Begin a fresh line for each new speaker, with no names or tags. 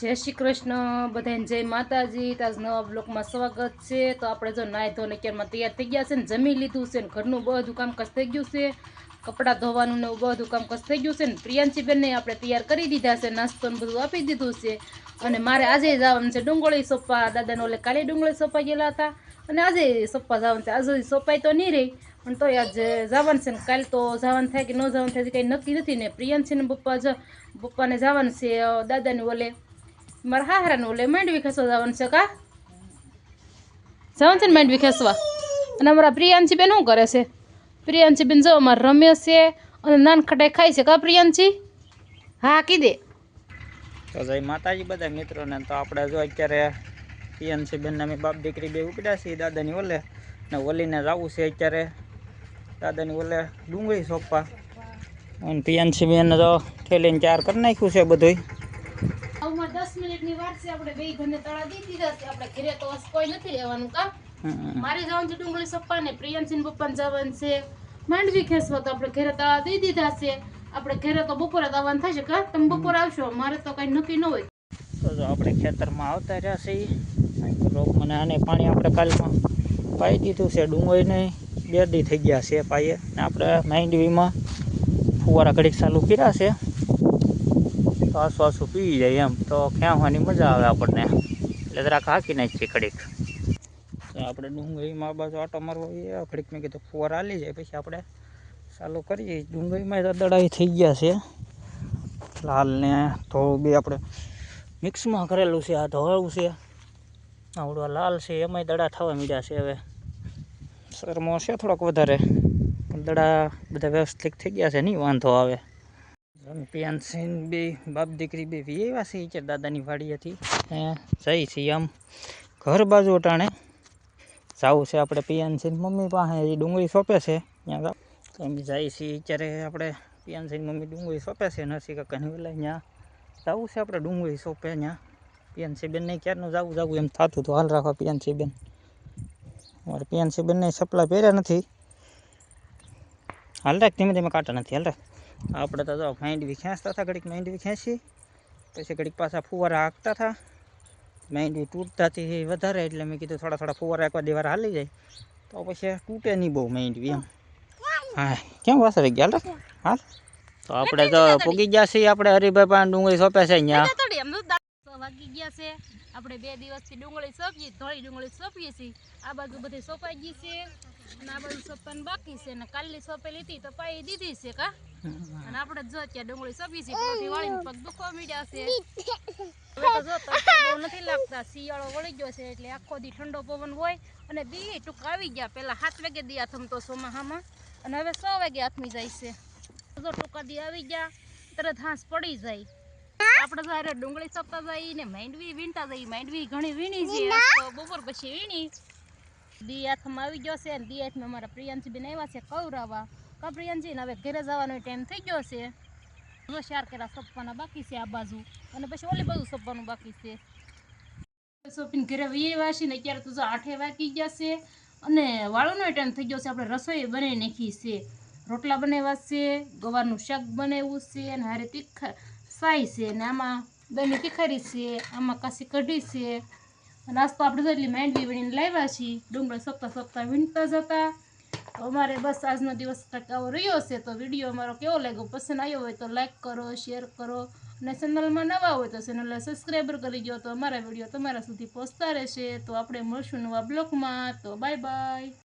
जय श्री कृष्ण बधाने जय माताजी। आज नवा ब्लॉक में स्वागत है। तो આપણે જો નાઈ ધોને કેરમાં તૈયાર થઈ ગયા છે ને, જમી લીધું છે ને, ઘરનું બધું કામકાજ થઈ ગયું છે, કપડાં ધોવાનું ને બધું કામકાજ થઈ ગયું છે ને, પ્રિયાંશી બેનને આપણે તૈયાર કરી દીધા છે, નાસ્તો ને બધું આપી દીધું છે। અને મારે આજે જવાનું છે ડુંગળી સોપા। દાદાને ઓલે કાલે ડુંગળી સોપા ગયેલા હતા અને આજે સોપા જવાનું છે। આજે સોપાઈ તો નહીં રહી પણ તોય આજે જવાનું છે ને, કાલ તો જવાનું થાય કે ન જવાનું થાય કંઈ નક્કી નથી ને। પ્રિયાંશીને પપ્પાને જવાનું છે દાદાને ઓલે મારા હાહરાને ઓલે માંડવી ખેસવા જવાનું છે। કા જવાનું છે ને માંડવી ખેસવા। અને અમારા પ્રિયાંશી બેન શું કરે છે? પ્રિયાંશી બેન જો અમારે રમે છે અને નાનખટાઈ ખાય છે। કા પ્રિયાંશી? હા કીધે
તો જય માતાજી બધા મિત્રોને। તો આપણે જો અત્યારે પ્રિયાંશી બેનને અમે બાપ દીકરી બે ઉપડ્યા છીએ દાદાની ઓલે ને ઓલીને જવું છે અત્યારે દાદાની ઓલે ડુંગળી સોંપવા। અને પ્રિયાંશી બેન તો ઠેલીને તૈયાર કરી નાખ્યું છે બધું।
10 મિનિટની વાર છે, આપણે બે ઘરને તળા દી દીધા છે। આપણે ઘરે તો કોઈ નથી રહેવાનું। કા મારે જવાનું છે ડુંગળી સોપવા ને પ્રિયાંશીને પપ્પાને જવાનું છે માંડવી ખેસવા। તો આપણે ઘરે તળા દી દીધા છે। આપણે ઘરે તો બપોરે આવવાનું થશે। કા તમે બપોરે આવશો? મારે તો કઈ નક્કી ન હોય।
તો જો આપણે ખેતરમાં આવતા રહ્યા છીએ। રોક મને આને પાણી આપણે કાલમાં પાઈ દીધું છે। ડુંગળીને 2 દી થઈ ગયા છે પાઈએ ને આપણે માંડવીમાં ફુવારા ઘડીક ચાલુ કર્યા છે તો આસુ પી જાય એમ તો ખેંચવાની મજા આવે આપણને, એટલે જરાક હાંકી નાખીએ ઘડીક। તો આપણે ડુંગળીમાં આ બાજુ આટો મારવો એ ઘડીક મેં કીધું ફુવારા હાલી જાય પછી આપણે ચાલુ કરીએ। ડુંગળીમાં તો દડાઈ થઈ ગયા છે, લાલ ને ધોળું બે આપણે મિક્સમાં કરેલું છે। આ ધોળું છે, આવડું લાલ છે, એમાંય દડા થવા મીડ્યા છે। હવે શરમો છે થોડોક વધારે પણ દડા બધા વ્યવસ્થિત થઈ ગયા છે, નહીં વાંધો આવે। પ્રિયાંશી બે બાપ દીકરી બે વીએવા છે કે દાદાની વાડી હતી જઈ છીએ આમ ઘર બાજુ અટાણે જવું છે આપણે પ્રિયાંશીની મમ્મી પાસે એ ડુંગળી સોંપે છે ત્યાં તો અમે જઈએ છીએ અત્યારે। આપણે પ્રિયાંશીની મમ્મી ડુંગળી સોંપે છે નરસિંહ કાકાની ઓલા ત્યાં જવું છે આપણે ડુંગળી સોંપે ત્યાં। પ્રિયાંશી બેનને ક્યારનું જવું એમ થતું તો હાલ રાખવા પ્રિયાંશી બેન। અમારે પ્રિયાંશી બેનને ચપલા પહેર્યા નથી, હાલ રાખ ધીમે ધીમે કાંટા નથી, હાલ રાખ। આપણે તો જો માંડવી ખેંચતા હતા, ઘડીક માંડવી ખેંચી પછી ઘડીક પાછા ફુવારા હાંકતા હતા। માંડવી તૂટતા હતી વધારે એટલે મેં કીધું થોડા ફુવારા એકવાર દીવાર હાલી જાય તો પછી તૂટે નહીં બહુ માંડવી એમ। હા કેમ વાસળી ગયા? હાલ હાલ તો આપણે તો પૂગી ગયા છીએ આપણે હરિભાઈ પાસે ડુંગળી સોંપે છે અહીંયા।
વાગી ગયા છે, આપણે 2 દિવસથી ડુંગળી સોંપીએ, ધોળી ડુંગળી સોંપીએ છીએ। આ બાજુ બધી સોંપાઈ ગઈ છે અને આ બાજુ સોંપવાનું બાકી છે ને કાલની સોંપેલી હતી તો પાઈ દીધી છે। કા અને આપણે જો ત્યાં ડુંગળી સોંપી છે પોથી વાળીને પગ દુખવા મીડ્યા છે। હવે તો જો તડકો બહુ નથી લાગતા, શિયાળો વળી ગયો છે એટલે આખો દી ઠંડો પવન હોય અને દી ટૂંક આવી ગયા। પહેલા 7 વાગે દી આથમતો ચોમાસામાં અને હવે 6 વાગે આથમી જાય છે। જો ટૂંકા દી આવી ગયા તરત હાંસ પડી જાય। આપણે તો ડુંગળી સોંપતા જઈએ ને માંડવી વીણતા જઈએ। માંડવી ઘણી વીણી છે તો બપોર પછી વીણી દી હાથમાં આવી ગયો છે અને દી હાથમાં અમારા પ્રિયાંશી બેન આવ્યા છે કવરાવા। કા પ્રિયાંશી ને હવે ઘરે જવાનો ટાઈમ થઈ ગયો છે। 4 કેરા સોંપવાના બાકી છે આ બાજુ અને પછી ઓલી બાજુ સોંપવાનું બાકી છે। સોંપીને ઘરે વીએ છે ને અત્યારે તો જો 8 વાગી ગયા છે અને વાળવાનો ટાઈમ થઈ ગયો છે। આપણે રસોઈ બનાવી નાખી છે, રોટલા બનાવ્યા છે, ગવારનું શાક બનાવ્યું છે અને હારે તીખા સાઈ છે ને આમાં દહીં તીખારી છે, આમાં કાશી કઢી છે। નાસ્તો આપણે એટલી માંડવી વીણીને લાવ્યા છીએ ડુંગળી સોંપતા વીણતા જતા। તો અમારે બસ આજનો દિવસ આવો રહ્યો છે। તો વિડીયો અમારો કેવો લાગ્યો, પસંદ આવ્યો હોય તો લાઈક કરો, શેર કરો અને ચેનલમાં નવા હોય તો ચેનલને સબસ્ક્રાઈબર કરી દો તો અમારા વિડીયો તમારા સુધી પહોંચતા રહેશે। તો આપણે મળશું નવા બ્લોગમાં। તો બાય બાય।